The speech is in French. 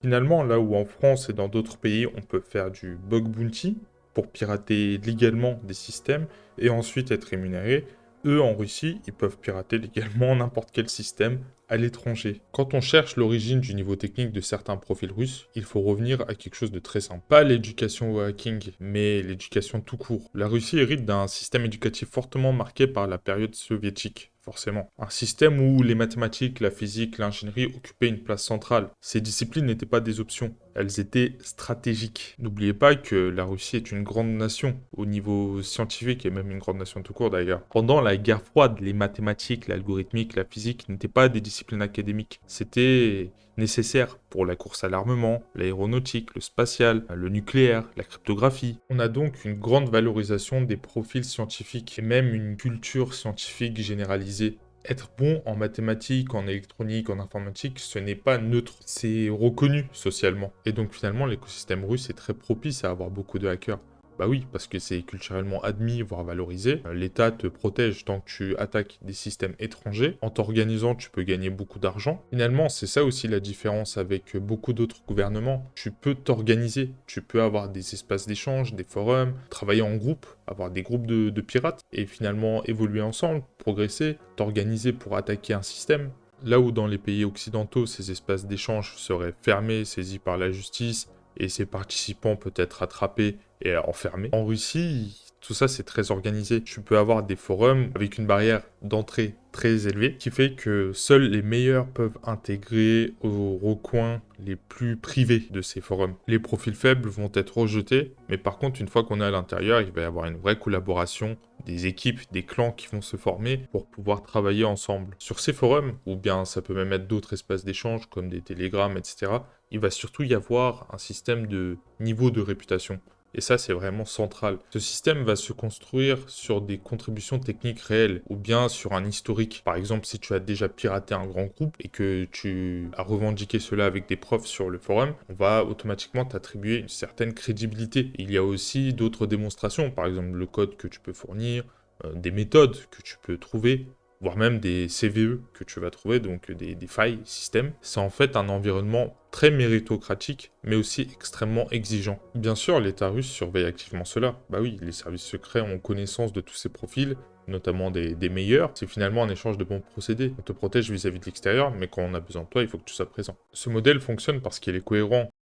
Finalement, là où en France et dans d'autres pays, on peut faire du bug bounty pour pirater légalement des systèmes et ensuite être rémunéré, eux en Russie, ils peuvent pirater légalement n'importe quel système à l'étranger. Quand on cherche l'origine du niveau technique de certains profils russes, il faut revenir à quelque chose de très simple. Pas l'éducation au hacking, mais l'éducation tout court. La Russie hérite d'un système éducatif fortement marqué par la période soviétique. Forcément. Un système où les mathématiques, la physique, l'ingénierie occupaient une place centrale. Ces disciplines n'étaient pas des options, elles étaient stratégiques. N'oubliez pas que la Russie est une grande nation, au niveau scientifique, et même une grande nation tout court d'ailleurs. Pendant la guerre froide, les mathématiques, l'algorithmique, la physique n'étaient pas des disciplines académiques. C'était nécessaire pour la course à l'armement, l'aéronautique, le spatial, le nucléaire, la cryptographie. On a donc une grande valorisation des profils scientifiques et même une culture scientifique généralisée. Être bon en mathématiques, en électronique, en informatique, ce n'est pas neutre, c'est reconnu socialement. Et donc finalement, l'écosystème russe est très propice à avoir beaucoup de hackers. Bah oui, parce que c'est culturellement admis, voire valorisé. L'État te protège tant que tu attaques des systèmes étrangers. En t'organisant, tu peux gagner beaucoup d'argent. Finalement, c'est ça aussi la différence avec beaucoup d'autres gouvernements. Tu peux t'organiser, tu peux avoir des espaces d'échange, des forums, travailler en groupe, avoir des groupes de pirates, et finalement évoluer ensemble, progresser, t'organiser pour attaquer un système. Là où dans les pays occidentaux, ces espaces d'échange seraient fermés, saisis par la justice, et ses participants peut-être attrapés et enfermés. En Russie, tout ça c'est très organisé. Tu peux avoir des forums avec une barrière d'entrée très élevée qui fait que seuls les meilleurs peuvent intégrer aux recoins les plus privés de ces forums. Les profils faibles vont être rejetés, mais par contre une fois qu'on est à l'intérieur, il va y avoir une vraie collaboration, des équipes, des clans qui vont se former pour pouvoir travailler ensemble. Sur ces forums, ou bien ça peut même être d'autres espaces d'échange comme des télégrammes, etc., il va surtout y avoir un système de niveau de réputation. Et ça, c'est vraiment central. Ce système va se construire sur des contributions techniques réelles ou bien sur un historique. Par exemple, si tu as déjà piraté un grand groupe et que tu as revendiqué cela avec des preuves sur le forum, on va automatiquement t'attribuer une certaine crédibilité. Il y a aussi d'autres démonstrations, par exemple le code que tu peux fournir, des méthodes que tu peux trouver, voire même des CVE que tu vas trouver, donc des failles système. C'est en fait un environnement très méritocratique, mais aussi extrêmement exigeant. Bien sûr, l'État russe surveille activement cela. Bah oui, les services secrets ont connaissance de tous ces profils, notamment des meilleurs. C'est finalement un échange de bons procédés. On te protège vis-à-vis de l'extérieur, mais quand on a besoin de toi, il faut que tu sois présent. Ce modèle fonctionne parce qu'il est cohérent.